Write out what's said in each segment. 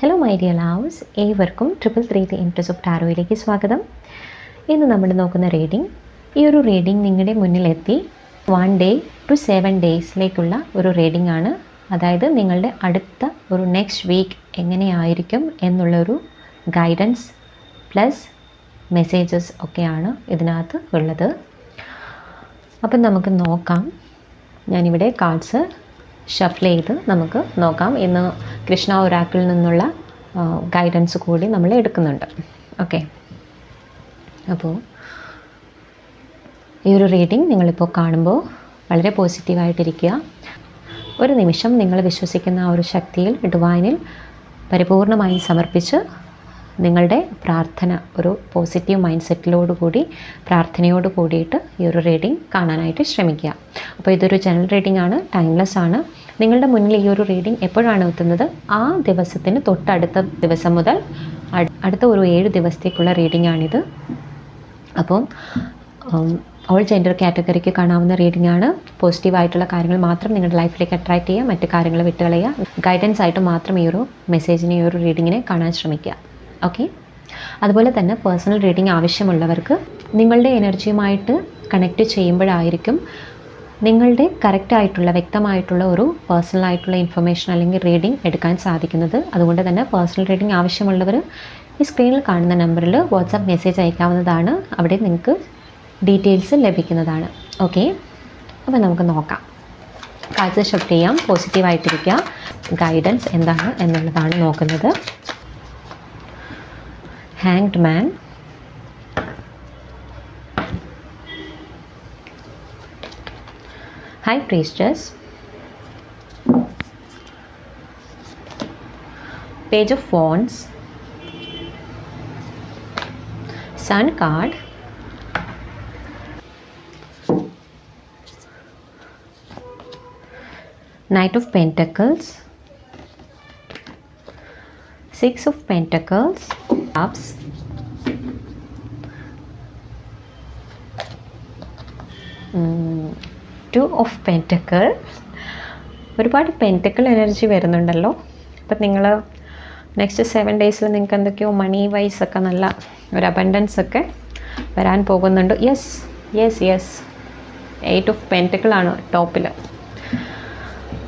Hello my dear lovers, ഏവർക്കും 333 interest of ടാരോയിലേക്ക് സ്വാഗതം. ഇന്ന് നമ്മൾ നോക്കുന്ന റീഡിംഗ്, ഈ ഒരു റീഡിംഗ് നിങ്ങളുടെ മുന്നിലെത്തി 1 day to 7 daysലേക്കുള്ള ഒരു റീഡിംഗ് ആണ്. അതായത് നിങ്ങളുടെ അടുത്ത ഒരു നെക്സ്റ്റ് വീക്ക് എങ്ങനെയായിരിക്കും എന്നുള്ളൊരു ഗൈഡൻസ് പ്ലസ് മെസ്സേജസ് ഒക്കെയാണ് ഇതിനകത്ത് ഉള്ളത്. അപ്പം നമുക്ക് നോക്കാം. ഞാനിവിടെ കാർഡ്സ് ഷഫിൾ ചെയ്ത് നമുക്ക് നോക്കാം. ഇന്ന് കൃഷ്ണ ഒറാക്കിളിൽ നിന്നുള്ള ഗൈഡൻസ് കൂടി നമ്മൾ എടുക്കുന്നുണ്ട്. ഓക്കെ, അപ്പോൾ ഈ ഒരു റീഡിംഗ് നിങ്ങളിപ്പോൾ കാണുമ്പോൾ വളരെ പോസിറ്റീവായിട്ടിരിക്കുക. ഒരു നിമിഷം നിങ്ങൾ വിശ്വസിക്കുന്ന ആ ഒരു ശക്തിയിൽ, ഡിവൈനിൽ പരിപൂർണമായി സമർപ്പിച്ച് നിങ്ങളുടെ പ്രാർത്ഥന ഒരു പോസിറ്റീവ് മൈൻഡ് സെറ്റിലോട് കൂടി, പ്രാർത്ഥനയോട് കൂടിയിട്ട് ഈ ഒരു റീഡിംഗ് കാണാനായിട്ട് ശ്രമിക്കുക. അപ്പോൾ ഇതൊരു ജനറൽ റീഡിംഗ് ആണ്, ടൈംലെസ് ആണ്. നിങ്ങളുടെ മുന്നിൽ ഈ ഒരു റീഡിംഗ് എപ്പോഴാണ് എത്തുന്നത്, ആ ദിവസത്തിന് തൊട്ടടുത്ത ദിവസം മുതൽ അടുത്ത ഒരു 7 ദിവസത്തേക്കുള്ള റീഡിംഗ് ആണിത്. അപ്പം ഓൾ ജെൻഡർ കാറ്റഗറിക്ക് കാണാവുന്ന റീഡിംഗ് ആണ്. പോസിറ്റീവായിട്ടുള്ള കാര്യങ്ങൾ മാത്രം നിങ്ങളുടെ ലൈഫിലേക്ക് അട്രാക്റ്റ് ചെയ്യുക, മറ്റു കാര്യങ്ങൾ വിട്ടുകളയുക. ഗൈഡൻസ് ആയിട്ട് മാത്രം ഈ ഒരു മെസ്സേജിനെ, ഈ ഒരു റീഡിങ്ങിനെ കാണാൻ ശ്രമിക്കുക. ഓക്കെ, അതുപോലെ തന്നെ പേഴ്സണൽ റീഡിംഗ് ആവശ്യമുള്ളവർക്ക് നിങ്ങളുടെ എനർജിയുമായിട്ട് കണക്റ്റ് ചെയ്യുമ്പോഴായിരിക്കും നിങ്ങളുടെ കറക്റ്റായിട്ടുള്ള, വ്യക്തമായിട്ടുള്ള ഒരു പേഴ്സണലായിട്ടുള്ള ഇൻഫർമേഷൻ അല്ലെങ്കിൽ റീഡിംഗ് എടുക്കാൻ സാധിക്കുന്നത്. അതുകൊണ്ട് തന്നെ പേഴ്സണൽ റീഡിംഗ് ആവശ്യമുള്ളവർ ഈ സ്ക്രീനിൽ കാണുന്ന നമ്പറിൽ വാട്സാപ്പ് മെസ്സേജ് അയക്കാവുന്നതാണ്. അവിടെ നിങ്ങൾക്ക് ഡീറ്റെയിൽസ് ലഭിക്കുന്നതാണ്. ഓക്കെ, അപ്പോൾ നമുക്ക് നോക്കാം. കാഴ്ച ഷിഫ്റ്റ് ചെയ്യാം, പോസിറ്റീവായിട്ടിരിക്കുക. ഗൈഡൻസ് എന്താണ് എന്നുള്ളതാണ് നോക്കുന്നത്. Hanged Man, High Priestess, Page of Wands, Sun card, Knight of Pentacles, Six of Pentacles, Cups, Two of Pentacles. ഒരുപാട് പെൻറ്റക്കിൾ എനർജി വരുന്നുണ്ടല്ലോ. അപ്പം നിങ്ങൾ നെക്സ്റ്റ് 7 ഡേയ്സിൽ നിങ്ങൾക്ക് എന്തൊക്കെയോ മണി വൈസ് ഒക്കെ നല്ല ഒരു അബണ്ടൻസ് ഒക്കെ വരാൻ പോകുന്നുണ്ട്. Yes yes yes 8 of pentacle ആണ് ടോപ്പിൽ.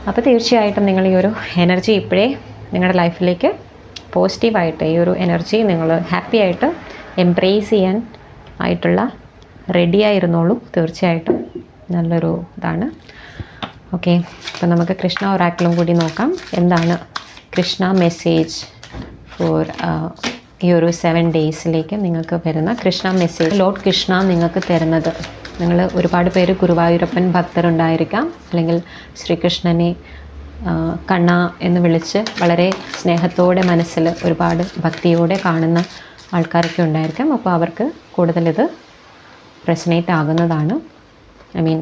അപ്പോൾ തീർച്ചയായിട്ടും നിങ്ങൾ ഈ ഒരു എനർജി ഇപ്പോഴേ നിങ്ങളുടെ ലൈഫിലേക്ക് പോസിറ്റീവായിട്ട്, ഈ ഒരു എനർജി നിങ്ങൾ ഹാപ്പി ആയിട്ട് എംബ്രേസ് ചെയ്യാൻ ആയിട്ടുള്ള റെഡിയായിരുന്നോളൂ. തീർച്ചയായിട്ടും നല്ലൊരു ഇതാണ്. ഓക്കെ, അപ്പോൾ നമുക്ക് കൃഷ്ണ ഒറാക്കിളും കൂടി നോക്കാം. എന്താണ് കൃഷ്ണ മെസ്സേജ് ഫോർ ഈ ഒരു 7 ഡേയ്സിലേക്ക് നിങ്ങൾക്ക് വരുന്ന കൃഷ്ണ മെസ്സേജ്, ലോർഡ് കൃഷ്ണ നിങ്ങൾക്ക് തരുന്നത്. നിങ്ങൾ ഒരുപാട് പേര് ഗുരുവായൂരപ്പൻ ഭക്തരുണ്ടായിരിക്കാം, അല്ലെങ്കിൽ ശ്രീകൃഷ്ണനെ കണ്ണ എന്ന് വിളിച്ച് വളരെ സ്നേഹത്തോടെ മനസ്സിൽ ഒരുപാട് ഭക്തിയോടെ കാണുന്ന ആൾക്കാരൊക്കെ ഉണ്ടായിരിക്കാം. അപ്പോൾ അവർക്ക് കൂടുതലിത് റെസനേറ്റ് ആകുന്നതാണ്. ഐ മീൻ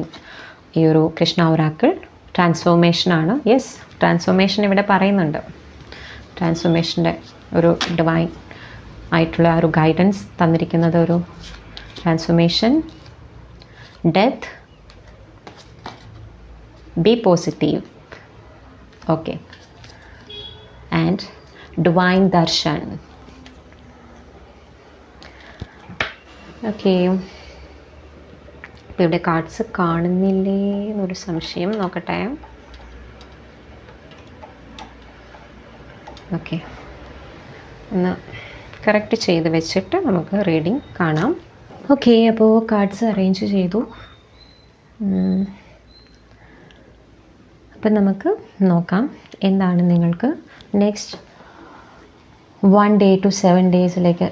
ഈ ഒരു കൃഷ്ണ ഒറാക്കിൾ ട്രാൻസ്ഫോർമേഷനാണ്. യെസ്, ട്രാൻസ്ഫോർമേഷൻ ഇവിടെ പറയുന്നുണ്ട്. ട്രാൻസ്ഫോർമേഷൻ്റെ ഒരു ഡിവൈൻ ആയിട്ടുള്ള ഒരു ഗൈഡൻസ് തന്നിരിക്കുന്നത് ഒരു transformation, death, B positive. Okay, and divine Darshan. Okay, ഇപ്പോൾ ഇവിടെ കാർഡ്സ് കാണുന്നില്ലേ എന്നൊരു സംശയം, നോക്കട്ടെ. ഓക്കെ, ഒന്ന് കറക്റ്റ് ചെയ്ത് വെച്ചിട്ട് നമുക്ക് റീഡിംഗ് കാണാം. ഓക്കെ, അപ്പോൾ കാർഡ്സ് അറേഞ്ച് ചെയ്തു. അപ്പം നമുക്ക് നോക്കാം എന്താണ് നിങ്ങൾക്ക് നെക്സ്റ്റ് 1 day to 7 ഡേയ്സിലേക്ക്,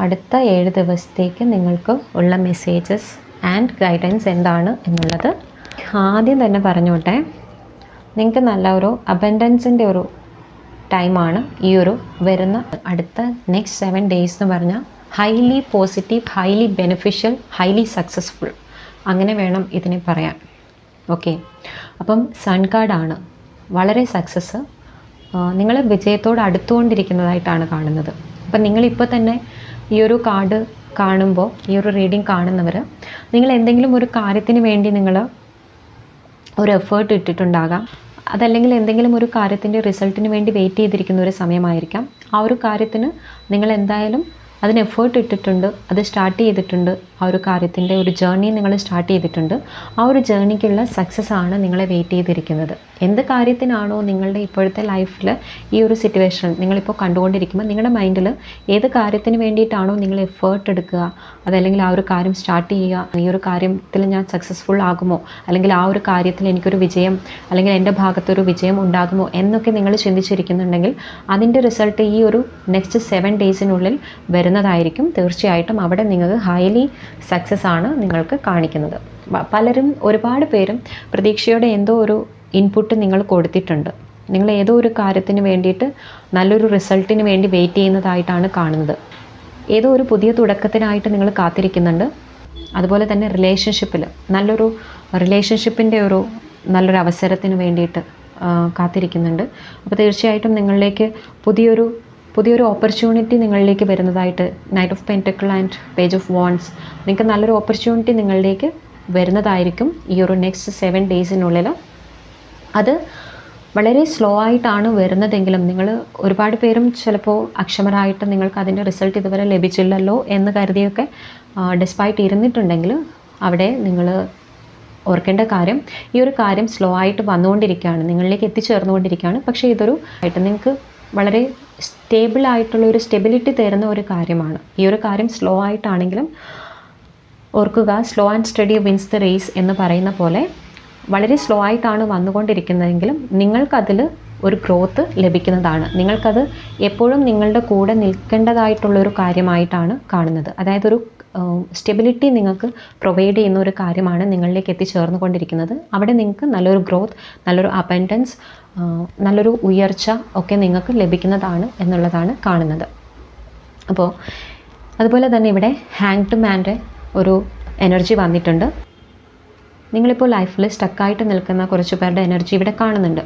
അടുത്ത 7 ദിവസത്തേക്ക് നിങ്ങൾക്ക് ഉള്ള മെസ്സേജസ് ആൻഡ് ഗൈഡൻസ് എന്താണ് എന്നുള്ളത്. ആദ്യം തന്നെ പറഞ്ഞോട്ടെ, നിങ്ങൾക്ക് നല്ല ഒരു അബൻഡൻസിൻ്റെ ഒരു ടൈമാണ് ഈ ഒരു വരുന്ന അടുത്ത നെക്സ്റ്റ് 7 ഡേയ്സ് എന്ന് പറഞ്ഞാൽ. Highly positive, highly beneficial, highly successful, അങ്ങനെ വേണം ഇതിനെ പറയാൻ. ഓക്കെ, അപ്പം സൺ കാർഡാണ്. വളരെ സക്സസ്, നിങ്ങൾ വിജയത്തോട് അടുത്തുകൊണ്ടിരിക്കുന്നതായിട്ടാണ് കാണുന്നത്. അപ്പം നിങ്ങളിപ്പോൾ തന്നെ ഈ ഒരു കാർഡ് കാണുമ്പോൾ, ഈ ഒരു റീഡിംഗ് കാണുന്നവർ, നിങ്ങൾ എന്തെങ്കിലും ഒരു കാര്യത്തിന് വേണ്ടി നിങ്ങൾ ഒരു എഫേർട്ട് ഇട്ടിട്ടുണ്ടാകാം. അതല്ലെങ്കിൽ എന്തെങ്കിലും ഒരു കാര്യത്തിൻ്റെ റിസൾട്ടിന് വേണ്ടി വെയിറ്റ് ചെയ്തിരിക്കുന്ന ഒരു സമയമായിരിക്കാം. ആ ഒരു കാര്യത്തിന് നിങ്ങൾ എന്തായാലും അതിന് എഫേർട്ട് ഇട്ടിട്ടുണ്ട്, അത് സ്റ്റാർട്ട് ചെയ്തിട്ടുണ്ട്, ആ ഒരു കാര്യത്തിൻ്റെ ഒരു ജേർണി നിങ്ങൾ സ്റ്റാർട്ട് ചെയ്തിട്ടുണ്ട്. ആ ഒരു ജേർണിക്കുള്ള സക്സസ് ആണ് നിങ്ങളെ വെയിറ്റ് ചെയ്തിരിക്കുന്നത്. എന്ത് കാര്യത്തിനാണോ നിങ്ങളുടെ ഇപ്പോഴത്തെ ലൈഫിൽ ഈ ഒരു സിറ്റുവേഷൻ നിങ്ങളിപ്പോൾ കണ്ടുകൊണ്ടിരിക്കുമ്പോൾ നിങ്ങളുടെ മൈൻഡിൽ ഏത് കാര്യത്തിന് വേണ്ടിയിട്ടാണോ നിങ്ങൾ എഫേർട്ട് എടുക്കുക, അതല്ലെങ്കിൽ ആ ഒരു കാര്യം സ്റ്റാർട്ട് ചെയ്യുക, ഈ ഒരു കാര്യത്തിൽ ഞാൻ സക്സസ്ഫുൾ ആകുമോ, അല്ലെങ്കിൽ ആ ഒരു കാര്യത്തിൽ എനിക്കൊരു വിജയം, അല്ലെങ്കിൽ എൻ്റെ ഭാഗത്തൊരു വിജയം ഉണ്ടാകുമോ എന്നൊക്കെ നിങ്ങൾ ചിന്തിച്ചിരിക്കുന്നുണ്ടെങ്കിൽ അതിൻ്റെ റിസൾട്ട് ഈ ഒരു നെക്സ്റ്റ് 7 ഡേയ്സിനുള്ളിൽ വരുന്നതായിരിക്കും. തീർച്ചയായിട്ടും അവിടെ നിങ്ങൾക്ക് ഹൈലി സക്സസ് ആണ് നിങ്ങൾക്ക് കാണിക്കുന്നത്. പലരും ഒരുപാട് പേരും പ്രതീക്ഷയോടെ എന്തോ ഒരു ഇൻപുട്ട് നിങ്ങൾ കൊടുത്തിട്ടുണ്ട്. നിങ്ങൾ ഏതോ ഒരു കാര്യത്തിന് വേണ്ടിയിട്ട് നല്ലൊരു റിസൾട്ടിന് വേണ്ടി വെയിറ്റ് ചെയ്യുന്നതായിട്ടാണ് കാണുന്നത്. ഏതോ ഒരു പുതിയ തുടക്കത്തിനായിട്ട് നിങ്ങൾ കാത്തിരിക്കുന്നുണ്ട്. അതുപോലെ തന്നെ റിലേഷൻഷിപ്പിൽ റിലേഷൻഷിപ്പിൻ്റെ നല്ലൊരു അവസരത്തിന് വേണ്ടിയിട്ട് കാത്തിരിക്കുന്നുണ്ട്. അപ്പോൾ തീർച്ചയായിട്ടും നിങ്ങളിലേക്ക് പുതിയൊരു ഓപ്പർച്യൂണിറ്റി നിങ്ങളിലേക്ക് വരുന്നതായിട്ട് knight of pentacle and page of wands, നിങ്ങൾക്ക് നല്ലൊരു ഓപ്പർച്യൂണിറ്റി നിങ്ങളിലേക്ക് വരുന്നതായിരിക്കും ഈ ഒരു നെക്സ്റ്റ് 7 ഡേയ്സിനുള്ളിൽ. അത് വളരെ സ്ലോ ആയിട്ടാണ് വരുന്നതെങ്കിലും നിങ്ങൾ ഒരുപാട് പേരും ചിലപ്പോൾ അക്ഷമരായിട്ട് നിങ്ങൾക്ക് അതിൻ്റെ റിസൾട്ട് ഇതുവരെ ലഭിച്ചില്ലല്ലോ എന്ന് കരുതിയൊക്കെ ഡിസ്പൈറ്റ് ഇരുന്നിട്ടുണ്ടെങ്കിൽ അവിടെ നിങ്ങൾ ഓർക്കേണ്ട കാര്യം, ഈ ഒരു കാര്യം സ്ലോ ആയിട്ട് വന്നുകൊണ്ടിരിക്കുകയാണ്, നിങ്ങളിലേക്ക് എത്തിച്ചേർന്നുകൊണ്ടിരിക്കുകയാണ്. പക്ഷേ നിങ്ങൾക്ക് വളരെ സ്റ്റേബിളായിട്ടുള്ള സ്റ്റെബിലിറ്റി തരുന്ന ഒരു കാര്യമാണ്. ഈ ഒരു കാര്യം സ്ലോ ആയിട്ടാണെങ്കിലും ഓർക്കുക, slow and steady wins the race എന്ന് പറയുന്ന പോലെ വളരെ സ്ലോ ആയിട്ടാണ് വന്നുകൊണ്ടിരിക്കുന്നതെങ്കിലും നിങ്ങൾക്കതിൽ ഒരു ഗ്രോത്ത് ലഭിക്കുന്നതാണ്. നിങ്ങൾക്കത് എപ്പോഴും നിങ്ങളുടെ കൂടെ നിൽക്കേണ്ടതായിട്ടുള്ളൊരു കാര്യമായിട്ടാണ് കാണുന്നത്. അതായത് ഒരു സ്റ്റെബിലിറ്റി നിങ്ങൾക്ക് പ്രൊവൈഡ് ചെയ്യുന്ന ഒരു കാര്യമാണ് നിങ്ങളിലേക്ക് എത്തിച്ചേർന്നുകൊണ്ടിരിക്കുന്നത്. അവിടെ നിങ്ങൾക്ക് നല്ലൊരു ഗ്രോത്ത്, നല്ലൊരു അബൻഡൻസ്, നല്ലൊരു ഉയർച്ച ഒക്കെ നിങ്ങൾക്ക് ലഭിക്കുന്നതാണ് എന്നുള്ളതാണ് കാണുന്നത്. അപ്പോൾ അതുപോലെ തന്നെ ഇവിടെ ഹാങ്ഡ് മാൻ്റെ ഒരു എനർജി വന്നിട്ടുണ്ട്. നിങ്ങളിപ്പോൾ ലൈഫിൽ സ്റ്റക്കായിട്ട് നിൽക്കുന്ന കുറച്ച് പേരുടെ എനർജി ഇവിടെ കാണുന്നുണ്ട്.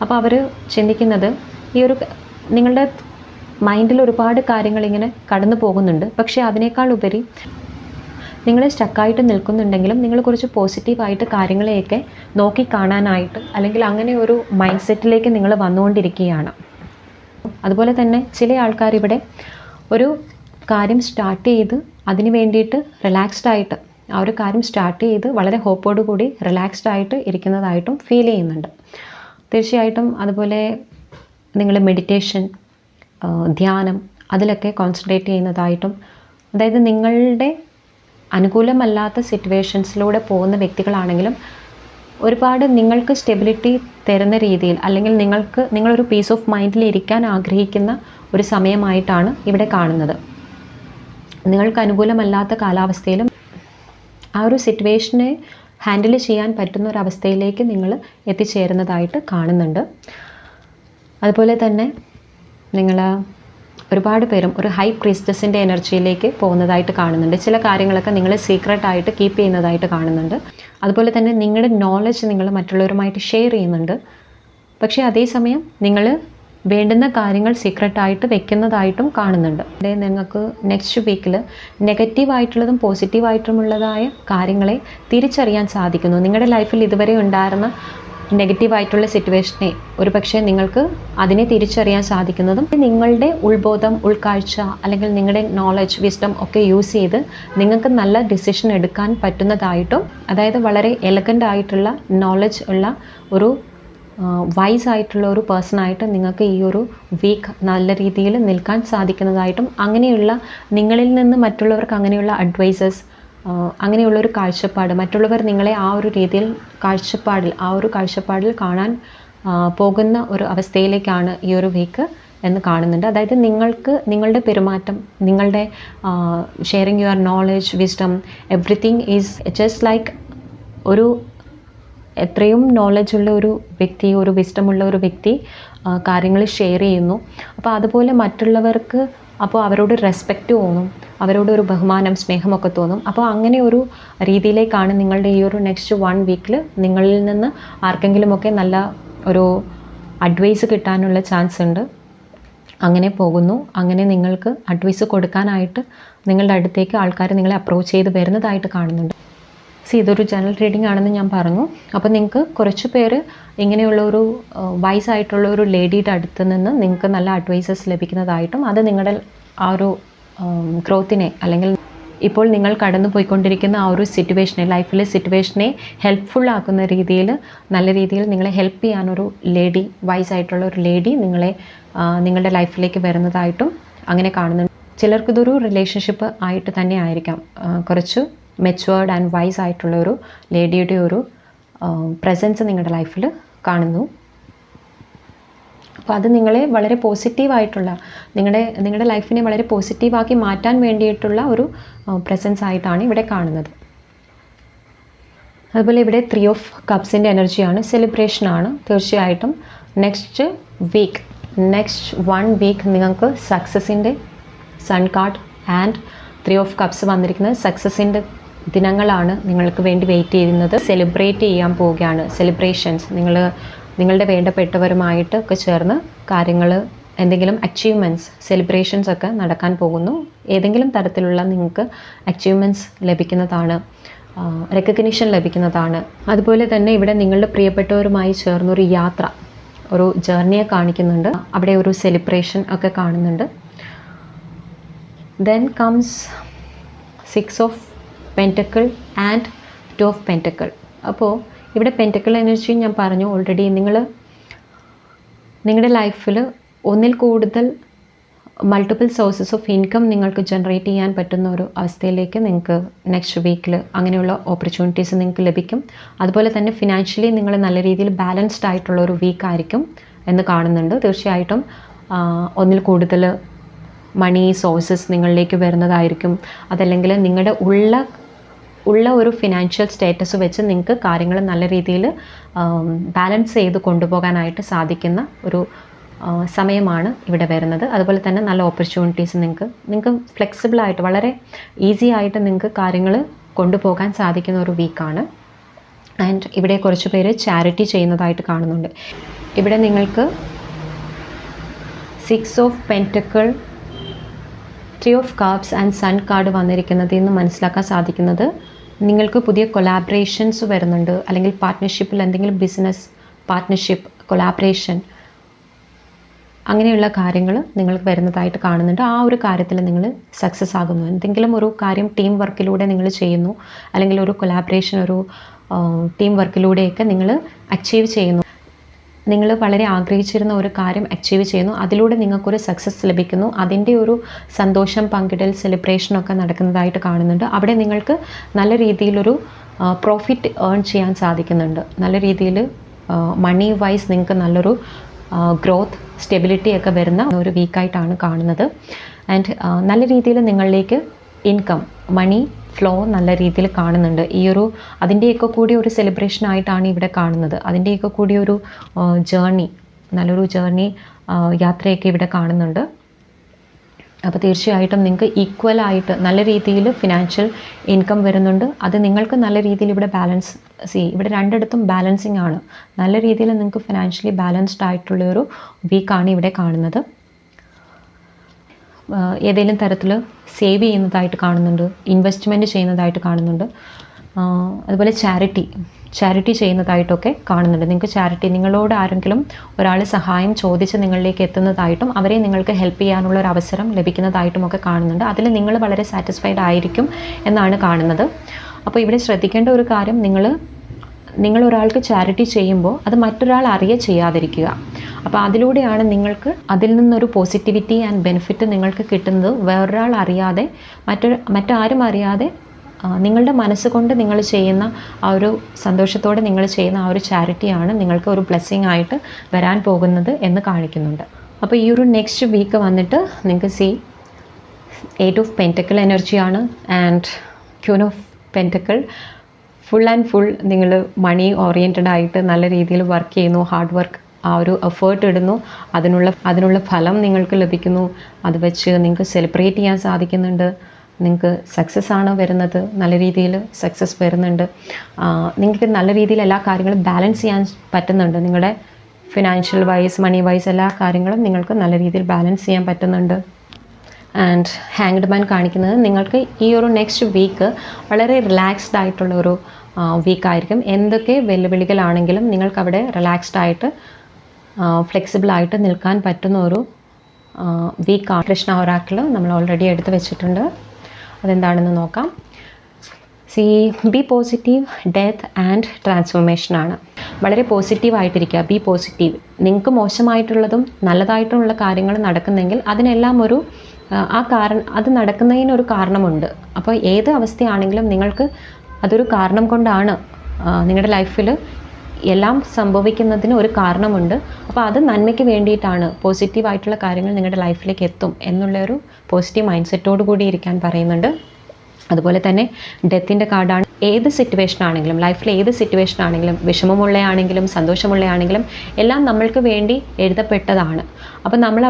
അപ്പോൾ അവർ ചിന്തിക്കുന്നത്, നിങ്ങളുടെ മൈൻഡിൽ ഒരുപാട് കാര്യങ്ങൾ ഇങ്ങനെ കടന്നു പോകുന്നുണ്ട്. പക്ഷേ അതിനേക്കാൾ ഉപരി നിങ്ങൾ സ്റ്റക്കായിട്ട് നിൽക്കുന്നുണ്ടെങ്കിലും നിങ്ങൾ കുറച്ച് പോസിറ്റീവായിട്ട് കാര്യങ്ങളെയൊക്കെ നോക്കി കാണാനായിട്ട്, അല്ലെങ്കിൽ അങ്ങനെ ഒരു മൈൻഡ് സെറ്റിലേക്ക് നിങ്ങൾ വന്നുകൊണ്ടിരിക്കുകയാണ്. അതുപോലെ തന്നെ ചില ആൾക്കാർ ഇവിടെ ഒരു കാര്യം സ്റ്റാർട്ട് ചെയ്ത് അതിന് വേണ്ടിയിട്ട് റിലാക്സ്ഡ് ആയിട്ട് ആ ഒരു കാര്യം സ്റ്റാർട്ട് ചെയ്ത് വളരെ ഹോപ്പോടു കൂടി റിലാക്സ്ഡ് ആയിട്ട് ഇരിക്കുന്നതായിട്ടും ഫീൽ ചെയ്യുന്നുണ്ട്. തീർച്ചയായിട്ടും അതുപോലെ നിങ്ങൾ മെഡിറ്റേഷൻ, ധ്യാനം അതിലൊക്കെ കോൺസെൻട്രേറ്റ് ചെയ്യുന്നതായിട്ടും, അതായത് നിങ്ങളുടെ അനുകൂലമല്ലാത്ത സിറ്റുവേഷൻസിലൂടെ പോകുന്ന വ്യക്തികളാണെങ്കിലും ഒരുപാട് നിങ്ങൾക്ക് സ്റ്റെബിലിറ്റി തരുന്ന രീതിയിൽ, അല്ലെങ്കിൽ നിങ്ങളൊരു പീസ് ഓഫ് മൈൻഡിൽ ഇരിക്കാൻ ആഗ്രഹിക്കുന്ന ഒരു സമയമായിട്ടാണ് ഇവിടെ കാണുന്നത്. നിങ്ങൾക്ക് അനുകൂലമല്ലാത്ത കാലാവസ്ഥയിലും ആ ഒരു സിറ്റുവേഷനെ ഹാൻഡിൽ ചെയ്യാൻ പറ്റുന്ന ഒരവസ്ഥയിലേക്ക് നിങ്ങൾ എത്തിച്ചേരുന്നതായിട്ട് കാണുന്നുണ്ട്. അതുപോലെ തന്നെ നിങ്ങൾ ഒരുപാട് പേരും ഒരു ഹൈ പ്രീസ്റ്റസിൻ്റെ എനർജിയിലേക്ക് പോകുന്നതായിട്ട് കാണുന്നുണ്ട്. ചില കാര്യങ്ങളൊക്കെ നിങ്ങൾ സീക്രട്ടായിട്ട് കീപ്പ് ചെയ്യുന്നതായിട്ട് കാണുന്നുണ്ട്. അതുപോലെ തന്നെ നിങ്ങളുടെ നോളജ് നിങ്ങൾ മറ്റുള്ളവരുമായിട്ട് ഷെയർ ചെയ്യുന്നുണ്ട്. പക്ഷേ അതേസമയം നിങ്ങൾ വേണ്ടുന്ന കാര്യങ്ങൾ സീക്രട്ടായിട്ട് വെക്കുന്നതായിട്ടും കാണുന്നുണ്ട്. നിങ്ങൾക്ക് നെക്സ്റ്റ് വീക്കിൽ നെഗറ്റീവായിട്ടുള്ളതും പോസിറ്റീവായിട്ടുമുള്ളതായ കാര്യങ്ങളെ തിരിച്ചറിയാൻ സാധിക്കുന്നു. നിങ്ങളുടെ ലൈഫിൽ ഇതുവരെ ഉണ്ടായിരുന്ന നെഗറ്റീവായിട്ടുള്ള സിറ്റുവേഷനെ പക്ഷേ നിങ്ങൾക്ക് അതിനെ തിരിച്ചറിയാൻ സാധിക്കുന്നതും നിങ്ങളുടെ ഉൾബോധം, ഉൾക്കാഴ്ച, അല്ലെങ്കിൽ നിങ്ങളുടെ നോളജ്, വിസ്ഡം ഒക്കെ യൂസ് ചെയ്ത് നിങ്ങൾക്ക് നല്ല ഡിസിഷൻ എടുക്കാൻ പറ്റുന്നതായിട്ടും, അതായത് വളരെ എലഗൻ്റ് ആയിട്ടുള്ള നോളജ് ഉള്ള ഒരു വൈസ് ആയിട്ടുള്ള ഒരു പേഴ്സണായിട്ട് നിങ്ങൾക്ക് ഈ ഒരു വീക്ക് നല്ല രീതിയിൽ നിൽക്കാൻ സാധിക്കുന്നതായിട്ടും, അങ്ങനെയുള്ള നിങ്ങളിൽ നിന്ന് മറ്റുള്ളവർക്ക് അങ്ങനെയുള്ള അഡ്വൈസസ്, അങ്ങനെയുള്ളൊരു കാഴ്ചപ്പാട്, മറ്റുള്ളവർ നിങ്ങളെ ആ ഒരു രീതിയിൽ കാഴ്ചപ്പാടിൽ കാണാൻ പോകുന്ന ഒരു അവസ്ഥയിലേക്കാണ് ഈ ഒരു വീക്ക് എന്ന് കാണുന്നുണ്ട്. അതായത് നിങ്ങളുടെ പെരുമാറ്റം, നിങ്ങളുടെ sharing your knowledge, wisdom, everything is just like ഒരു എത്രയും നോളജുള്ള ഒരു വ്യക്തി, ഒരു വിസ്ഡമുള്ള ഒരു വ്യക്തി കാര്യങ്ങൾ ഷെയർ ചെയ്യുന്നു. അപ്പോൾ അതുപോലെ മറ്റുള്ളവർക്ക് അവരോട് റെസ്പെക്റ്റ് തോന്നും, അവരോട് ഒരു ബഹുമാനം, സ്നേഹമൊക്കെ തോന്നും. അപ്പോൾ അങ്ങനെ ഒരു രീതിയിലേക്കാണ് നിങ്ങളുടെ ഈ ഒരു നെക്സ്റ്റ് 1 വീക്കിൽ നിങ്ങളിൽ നിന്ന് ആർക്കെങ്കിലുമൊക്കെ നല്ല ഒരു അഡ്വൈസ് കിട്ടാനുള്ള ചാൻസ് ഉണ്ട്. അങ്ങനെ പോകുന്നു. അങ്ങനെ നിങ്ങൾക്ക് അഡ്വൈസ് കൊടുക്കാനായിട്ട് നിങ്ങളുടെ അടുത്തേക്ക് ആൾക്കാർ നിങ്ങളെ അപ്രോച്ച് ചെയ്ത് വരുന്നതായിട്ട് കാണുന്നുണ്ട്. ഇതൊരു ജനറൽ റീഡിംഗ് ആണെന്ന് ഞാൻ പറഞ്ഞു. അപ്പോൾ നിങ്ങൾക്ക് കുറച്ച് പേര് ഇങ്ങനെയുള്ള ഒരു വൈസ് ആയിട്ടുള്ള ഒരു ലേഡിയുടെ അടുത്ത് നിന്ന് നിങ്ങൾക്ക് നല്ല അഡ്വൈസസ് ലഭിക്കുന്നതായിട്ടും അത് നിങ്ങളുടെ ആ ഒരു ഗ്രോത്തിനെ അല്ലെങ്കിൽ ഇപ്പോൾ നിങ്ങൾ കടന്നു പോയിക്കൊണ്ടിരിക്കുന്ന ആ ഒരു സിറ്റുവേഷനെ, ലൈഫിലെ സിറ്റുവേഷനെ ഹെൽപ്ഫുൾ ആക്കുന്ന രീതിയിൽ, നല്ല രീതിയിൽ നിങ്ങളെ ഹെൽപ്പ് ചെയ്യാനൊരു ലേഡി, വൈസ് ആയിട്ടുള്ള ഒരു ലേഡി നിങ്ങളുടെ ലൈഫിലേക്ക് വരുന്നതായിട്ടും അങ്ങനെ കാണുന്നുണ്ട്. ചിലർക്കിതൊരു റിലേഷൻഷിപ്പ് ആയിട്ട് തന്നെ ആയിരിക്കാം. കുറച്ച് മെച്ചുവേർഡ് ആൻഡ് വൈസ് ആയിട്ടുള്ള ഒരു ലേഡിയുടെ ഒരു പ്രസൻസ് നിങ്ങളുടെ ലൈഫിൽ കാണുന്നു. അപ്പോൾ അത് നിങ്ങളെ വളരെ പോസിറ്റീവായിട്ടുള്ള, നിങ്ങളുടെ ലൈഫിനെ വളരെ പോസിറ്റീവാക്കി മാറ്റാൻ വേണ്ടിയിട്ടുള്ള ഒരു പ്രസൻസ് ആയിട്ടാണ് ഇവിടെ കാണുന്നത്. അതുപോലെ ഇവിടെ 3 ഓഫ് കപ്സിൻ്റെ എനർജിയാണ്, സെലിബ്രേഷനാണ്. തീർച്ചയായിട്ടും നെക്സ്റ്റ് 1 വീക്ക് നിങ്ങൾക്ക് സക്സസിൻ്റെ sun card and 3 of cups വന്നിരിക്കുന്നത് സക്സസിൻ്റെ ദിനങ്ങളാണ് നിങ്ങൾക്ക് വേണ്ടി വെയിറ്റ് ചെയ്യുന്നത്. സെലിബ്രേറ്റ് ചെയ്യാൻ പോവുകയാണ്. സെലിബ്രേഷൻസ് നിങ്ങളുടെ വേണ്ടപ്പെട്ടവരുമായിട്ട് ഒക്കെ ചേർന്ന് കാര്യങ്ങൾ, എന്തെങ്കിലും അച്ചീവ്മെൻറ്റ്സ്, സെലിബ്രേഷൻസ് ഒക്കെ നടക്കാൻ പോകുന്നു. ഏതെങ്കിലും തരത്തിലുള്ള നിങ്ങൾക്ക് അച്ചീവ്മെൻറ്റ്സ് ലഭിക്കുന്നതാണ്, റെക്കഗ്നിഷൻ ലഭിക്കുന്നതാണ്. അതുപോലെ തന്നെ ഇവിടെ നിങ്ങളുടെ പ്രിയപ്പെട്ടവരുമായി ചേർന്നൊരു യാത്ര, ഒരു ജേർണിയെ കാണിക്കുന്നുണ്ട്. അവിടെ ഒരു സെലിബ്രേഷൻ ഒക്കെ കാണുന്നുണ്ട്. Then comes 6 of Pentacle and 2 of Pentacle. അപ്പോൾ ഇവിടെ പെൻറ്റക്കിൾ എനർജി ഞാൻ പറഞ്ഞു ഓൾറെഡി. നിങ്ങളുടെ ലൈഫിൽ ഒന്നിൽ കൂടുതൽ മൾട്ടിപ്പിൾ സോഴ്സസ് ഓഫ് ഇൻകം നിങ്ങൾക്ക് ജനറേറ്റ് ചെയ്യാൻ പറ്റുന്ന ഒരു അവസ്ഥയിലേക്ക് നിങ്ങൾക്ക് നെക്സ്റ്റ് വീക്കിൽ അങ്ങനെയുള്ള ഓപ്പർച്യൂണിറ്റീസ് നിങ്ങൾക്ക് ലഭിക്കും. അതുപോലെ തന്നെ ഫിനാൻഷ്യലി നിങ്ങൾ നല്ല രീതിയിൽ ബാലൻസ്ഡ് ആയിട്ടുള്ള ഒരു വീക്കായിരിക്കും എന്ന് കാണുന്നുണ്ട്. തീർച്ചയായിട്ടും ഒന്നിൽ കൂടുതൽ മണി സോഴ്സസ് നിങ്ങളിലേക്ക് വരുന്നതായിരിക്കും. അതല്ലെങ്കിൽ നിങ്ങളുടെ ഉള്ള ഒരു ഫിനാൻഷ്യൽ സ്റ്റേറ്റസ് വെച്ച് നിങ്ങൾക്ക് കാര്യങ്ങൾ നല്ല രീതിയിൽ ബാലൻസ് ചെയ്ത് കൊണ്ടുപോകാനായിട്ട് സാധിക്കുന്ന ഒരു സമയമാണ് ഇവിടെ വരുന്നത്. അതുപോലെ തന്നെ നല്ല ഓപ്പർച്യൂണിറ്റീസ് നിങ്ങൾക്ക് ഫ്ലെക്സിബിളായിട്ട്, വളരെ ഈസി ആയിട്ട് നിങ്ങൾക്ക് കാര്യങ്ങൾ കൊണ്ടുപോകാൻ സാധിക്കുന്ന ഒരു വീക്കാണ്. ആൻഡ് ഇവിടെ കുറച്ച് പേര് ചാരിറ്റി ചെയ്യുന്നതായിട്ട് കാണുന്നുണ്ട്. ഇവിടെ നിങ്ങൾക്ക് 6 of pentacle, 3 of cups and sun card വന്നിരിക്കുന്നതിൽ നിന്ന് മനസ്സിലാക്കാൻ സാധിക്കുന്നത് നിങ്ങൾക്ക് പുതിയ കൊലാബറേഷൻസ് വരുന്നുണ്ട്. അല്ലെങ്കിൽ പാർട്ട്ണർഷിപ്പിൽ എന്തെങ്കിലും ബിസിനസ് പാർട്ട്ണർഷിപ്പ്, കൊലാബറേഷൻ, അങ്ങനെയുള്ള കാര്യങ്ങൾ നിങ്ങൾക്ക് വരുന്നതായിട്ട് കാണുന്നുണ്ട്. ആ ഒരു കാര്യത്തിൽ നിങ്ങൾ സക്സസ് ആകുന്നു. എന്തെങ്കിലും ഒരു കാര്യം ടീം വർക്കിലൂടെ നിങ്ങൾ ചെയ്യുന്നു, അല്ലെങ്കിൽ ഒരു കൊലാബറേഷൻ, ഒരു ടീം വർക്കിലൂടെയൊക്കെ നിങ്ങൾ അച്ചീവ് ചെയ്യുന്നു. നിങ്ങൾ വളരെ ആഗ്രഹിച്ചിരുന്ന ഒരു കാര്യം അച്ചീവ് ചെയ്യുന്നു, അതിലൂടെ നിങ്ങൾക്കൊരു സക്സസ് ലഭിക്കുന്നു. അതിൻ്റെ ഒരു സന്തോഷം പങ്കിടൽ, സെലിബ്രേഷനൊക്കെ നടക്കുന്നതായിട്ട് കാണുന്നുണ്ട്. അവിടെ നിങ്ങൾക്ക് നല്ല രീതിയിലൊരു പ്രോഫിറ്റ് ഏൺ ചെയ്യാൻ സാധിക്കുന്നുണ്ട്. നല്ല രീതിയിൽ മണി വൈസ് നിങ്ങൾക്ക് നല്ലൊരു ഗ്രോത്ത്, സ്റ്റെബിലിറ്റി ഒക്കെ വരുന്ന ഒരു വീക്കായിട്ടാണ് കാണുന്നത്. ആൻഡ് നല്ല രീതിയിൽ നിങ്ങളിലേക്ക് ഇൻകം, മണി ഫ്ലോ നല്ല രീതിയിൽ കാണുന്നുണ്ട്. അതിൻ്റെയൊക്കെ കൂടി ഒരു സെലിബ്രേഷൻ ആയിട്ടാണ് ഇവിടെ കാണുന്നത്. അതിൻ്റെയൊക്കെ കൂടി ഒരു ജേർണി, നല്ലൊരു ജേർണി, യാത്രയൊക്കെ ഇവിടെ കാണുന്നുണ്ട്. അപ്പോൾ തീർച്ചയായിട്ടും നിങ്ങൾക്ക് ഈക്വലായിട്ട് നല്ല രീതിയിൽ ഫിനാൻഷ്യൽ ഇൻകം വരുന്നുണ്ട്. അത് നിങ്ങൾക്ക് നല്ല രീതിയിൽ ഇവിടെ ബാലൻസ് ഇവിടെ രണ്ടിടത്തും ബാലൻസിങ് ആണ്. നല്ല രീതിയിൽ നിങ്ങൾക്ക് ഫിനാൻഷ്യലി ബാലൻസ്ഡ് ആയിട്ടുള്ളൊരു വീക്കാണ് ഇവിടെ കാണുന്നത്. ഏതെങ്കിലും തരത്തിൽ സേവ് ചെയ്യുന്നതായിട്ട് കാണുന്നുണ്ട്, ഇൻവെസ്റ്റ്മെൻറ്റ് ചെയ്യുന്നതായിട്ട് കാണുന്നുണ്ട്. അതുപോലെ ചാരിറ്റി ചെയ്യുന്നതായിട്ടൊക്കെ കാണുന്നുണ്ട്. നിങ്ങൾക്ക് നിങ്ങളോട് ആരെങ്കിലും ഒരാൾ സഹായം ചോദിച്ച് നിങ്ങളിലേക്ക് എത്തുന്നതായിട്ടും അവരെ നിങ്ങൾക്ക് ഹെൽപ്പ് ചെയ്യാനുള്ള ഒരു അവസരം ലഭിക്കുന്നതായിട്ടും ഒക്കെ കാണുന്നുണ്ട്. അതിൽ നിങ്ങൾ വളരെ സാറ്റിസ്ഫൈഡ് ആയിരിക്കും എന്നാണ് കാണുന്നത്. അപ്പോൾ ഇവിടെ ശ്രദ്ധിക്കേണ്ട ഒരു കാര്യം, നിങ്ങൾ ഒരാൾക്ക് ചാരിറ്റി ചെയ്യുമ്പോൾ അത് മറ്റൊരാൾ ചെയ്യാതിരിക്കുക. അപ്പോൾ അതിലൂടെയാണ് നിങ്ങൾക്ക് അതിൽ നിന്നൊരു പോസിറ്റിവിറ്റി ആൻഡ് ബെനിഫിറ്റ് നിങ്ങൾക്ക് കിട്ടുന്നത്. വേറൊരാൾ അറിയാതെ, മറ്റാരും അറിയാതെ നിങ്ങളുടെ മനസ്സുകൊണ്ട് നിങ്ങൾ ചെയ്യുന്ന ആ ഒരു സന്തോഷത്തോടെ നിങ്ങൾ ചെയ്യുന്ന ആ ഒരു ചാരിറ്റിയാണ് നിങ്ങൾക്ക് ഒരു ബ്ലെസ്സിങ് ആയിട്ട് വരാൻ പോകുന്നത് എന്ന് കാണിക്കുന്നുണ്ട്. അപ്പോൾ ഈ ഒരു നെക്സ്റ്റ് വീക്ക് വന്നിട്ട് നിങ്ങൾക്ക് 8 ഓഫ് പെൻറ്റക്കിൾ എനർജിയാണ് and queen of pentacle. Full and full നിങ്ങൾ മണി ഓറിയൻറ്റഡ് ആയിട്ട് നല്ല രീതിയിൽ വർക്ക് ചെയ്യുന്നു, ഹാർഡ് വർക്ക്, ആ ഒരു എഫേർട്ട് ഇടുന്നു, അതിനുള്ള ഫലം നിങ്ങൾക്ക് ലഭിക്കുന്നു. അത് വെച്ച് നിങ്ങൾക്ക് സെലിബ്രേറ്റ് ചെയ്യാൻ സാധിക്കുന്നുണ്ട്. നിങ്ങൾക്ക് സക്സസ് ആണ് വരുന്നത്, നല്ല രീതിയിൽ സക്സസ് വരുന്നുണ്ട്. നിങ്ങൾക്ക് നല്ല രീതിയിൽ എല്ലാ കാര്യങ്ങളും ബാലൻസ് ചെയ്യാൻ പറ്റുന്നുണ്ട്. നിങ്ങളുടെ ഫിനാൻഷ്യൽ വൈസ്, മണി വൈസ് എല്ലാ കാര്യങ്ങളും നിങ്ങൾക്ക് നല്ല രീതിയിൽ ബാലൻസ് ചെയ്യാൻ പറ്റുന്നുണ്ട്. ആൻഡ് ഹാങ്ഡ് മാൻ കാണിക്കുന്നത് നിങ്ങൾക്ക് ഈ ഒരു നെക്സ്റ്റ് വീക്ക് വളരെ റിലാക്സ്ഡ് ആയിട്ടുള്ള ഒരു വീക്കായിരിക്കും. എന്തൊക്കെ വെല്ലുവിളികളാണെങ്കിലും നിങ്ങൾക്കവിടെ റിലാക്സ്ഡ് ആയിട്ട് ഫ്ലെക്സിബിളായിട്ട് നിൽക്കാൻ പറ്റുന്ന ഒരു വീക്കാണ്. കൃഷ്ണ ഒറാക്കിൾ നമ്മൾ ഓൾറെഡി എടുത്ത് വെച്ചിട്ടുണ്ട്. അതെന്താണെന്ന് നോക്കാം. B positive, death and transformation ആണ്. വളരെ പോസിറ്റീവായിട്ടിരിക്കുക, ബി പോസിറ്റീവ്. നിങ്ങൾക്ക് മോശമായിട്ടുള്ളതും നല്ലതായിട്ടുള്ള കാര്യങ്ങൾ നടക്കുന്നെങ്കിൽ അതിനെല്ലാം ഒരു അത് നടക്കുന്നതിനൊരു കാരണമുണ്ട്. അപ്പോൾ ഏത് അവസ്ഥയാണെങ്കിലും നിങ്ങൾക്ക് അതൊരു കാരണം കൊണ്ടാണ്. നിങ്ങളുടെ ലൈഫിൽ എല്ലാം സംഭവിക്കുന്നതിന് ഒരു കാരണമുണ്ട്. അപ്പോൾ അത് നന്മയ്ക്ക് വേണ്ടിയിട്ടാണ്. പോസിറ്റീവായിട്ടുള്ള കാര്യങ്ങൾ നിങ്ങളുടെ ലൈഫിലേക്ക് എത്തും എന്നുള്ളൊരു പോസിറ്റീവ് മൈൻഡ് സെറ്റോടു കൂടി ഇരിക്കാൻ പറയുന്നുണ്ട്. അതുപോലെ തന്നെ ഡെത്തിൻ്റെ കാർഡാണ്. ഏത് സിറ്റുവേഷൻ ആണെങ്കിലും, ലൈഫിൽ ഏത് സിറ്റുവേഷൻ ആണെങ്കിലും, വിഷമമുള്ളയാണെങ്കിലും സന്തോഷമുള്ളയാണെങ്കിലും എല്ലാം നമ്മൾക്ക് വേണ്ടി എഴുതപ്പെട്ടതാണ്. അപ്പോൾ നമ്മൾ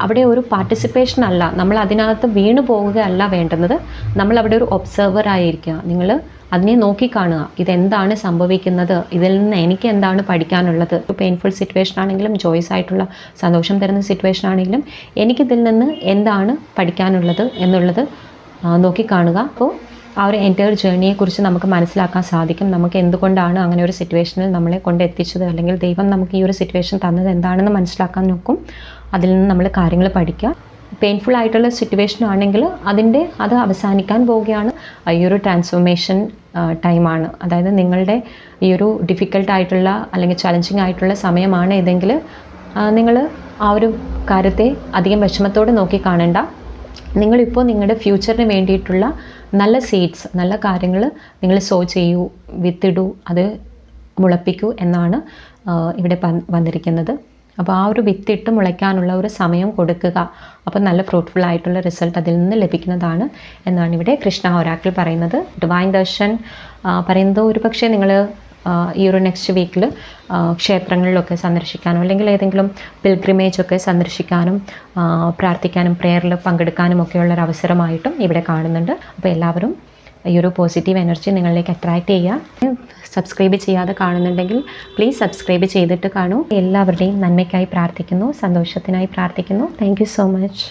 അവിടെ ഒരു പാർട്ടിസിപ്പേഷൻ അല്ല, നമ്മൾ അതിനകത്ത് വീണു പോവുകയല്ല വേണ്ടുന്നത്. നമ്മൾ അവിടെ ഒരു ഒബ്സർവർ ആയിരിക്കുക. നിങ്ങൾ അതിനെ നോക്കിക്കാണുക, ഇതെന്താണ് സംഭവിക്കുന്നത്, ഇതിൽ നിന്ന് എനിക്ക് എന്താണ് പഠിക്കാനുള്ളത്. ഒരു പെയിൻഫുൾ സിറ്റുവേഷൻ ആണെങ്കിലും ജോയ്സ് ആയിട്ടുള്ള സന്തോഷം തരുന്ന സിറ്റുവേഷൻ ആണെങ്കിലും എനിക്കിതിൽ നിന്ന് എന്താണ് പഠിക്കാനുള്ളത് എന്നുള്ളത് നോക്കിക്കാണുക. അപ്പോൾ ആ ഒരു എൻറ്റയർ ജേർണിയെക്കുറിച്ച് നമുക്ക് മനസ്സിലാക്കാൻ സാധിക്കും. നമുക്ക് എന്തുകൊണ്ടാണ് അങ്ങനെ ഒരു സിറ്റുവേഷനിൽ നമ്മളെ കൊണ്ട് എത്തിച്ചത്, അല്ലെങ്കിൽ ദൈവം നമുക്ക് ഈ ഒരു സിറ്റുവേഷൻ തന്നത് എന്താണെന്ന് മനസ്സിലാക്കാൻ നോക്കും. അതിൽ നിന്ന് നമ്മൾ കാര്യങ്ങൾ പഠിക്കുക. പെയിൻഫുൾ ആയിട്ടുള്ള സിറ്റുവേഷൻ ആണെങ്കിൽ അത് അവസാനിക്കാൻ പോവുകയാണ്. ഈ ഒരു ട്രാൻസ്ഫോർമേഷൻ ടൈമാണ്. അതായത് നിങ്ങളുടെ ഈ ഒരു ഡിഫിക്കൽട്ടായിട്ടുള്ള അല്ലെങ്കിൽ ചലഞ്ചിങ് ആയിട്ടുള്ള സമയമാണ് ഇതെങ്കിൽ നിങ്ങൾ ആ ഒരു കാര്യത്തെ അധികം വിഷമത്തോടെ നോക്കി കാണേണ്ട. നിങ്ങളിപ്പോൾ നിങ്ങളുടെ ഫ്യൂച്ചറിന് വേണ്ടിയിട്ടുള്ള നല്ല സീഡ്സ്, നല്ല കാര്യങ്ങൾ നിങ്ങൾ സോ ചെയ്യൂ, വിത്തിടൂ, അത് മുളപ്പിക്കൂ എന്നാണ് ഇവിടെ വന്നിരിക്കുന്നത്. അപ്പോൾ ആ ഒരു വിത്തിട്ട് മുളയ്ക്കാനുള്ള ഒരു സമയം കൊടുക്കുക. അപ്പോൾ നല്ല ഫ്രൂട്ട്ഫുൾ ആയിട്ടുള്ള റിസൾട്ട് അതിൽ നിന്ന് ലഭിക്കുന്നതാണ് എന്നാണ് ഇവിടെ കൃഷ്ണ ഒറാക്കിൾ പറയുന്നത്. ഡിവൈൻ ദർശൻ പറയുന്നത് ഒരുപക്ഷെ നിങ്ങൾ ഈ ഒരു നെക്സ്റ്റ് വീക്കിൽ ക്ഷേത്രങ്ങളിലൊക്കെ സന്ദർശിക്കാനും അല്ലെങ്കിൽ ഏതെങ്കിലും പിൽഗ്രിമേജൊക്കെ സന്ദർശിക്കാനും പ്രാർത്ഥിക്കാനും പ്രെയറിൽ പങ്കെടുക്കാനും ഒക്കെയുള്ളൊരു അവസരമായിട്ടും ഇവിടെ കാണുന്നുണ്ട്. അപ്പോൾ എല്ലാവരും ഈ ഒരു പോസിറ്റീവ് എനർജി നിങ്ങളിലേക്ക് അട്രാക്റ്റ് ചെയ്യുക. സബ്സ്ക്രൈബ് ചെയ്യാതെ കാണുന്നുണ്ടെങ്കിൽ പ്ലീസ് സബ്സ്ക്രൈബ് ചെയ്തിട്ട് കാണൂ. എല്ലാവരുടെയും നന്മയ്ക്കായി പ്രാർത്ഥിക്കുന്നു, സന്തോഷത്തിനായി പ്രാർത്ഥിക്കുന്നു. Thank you so much.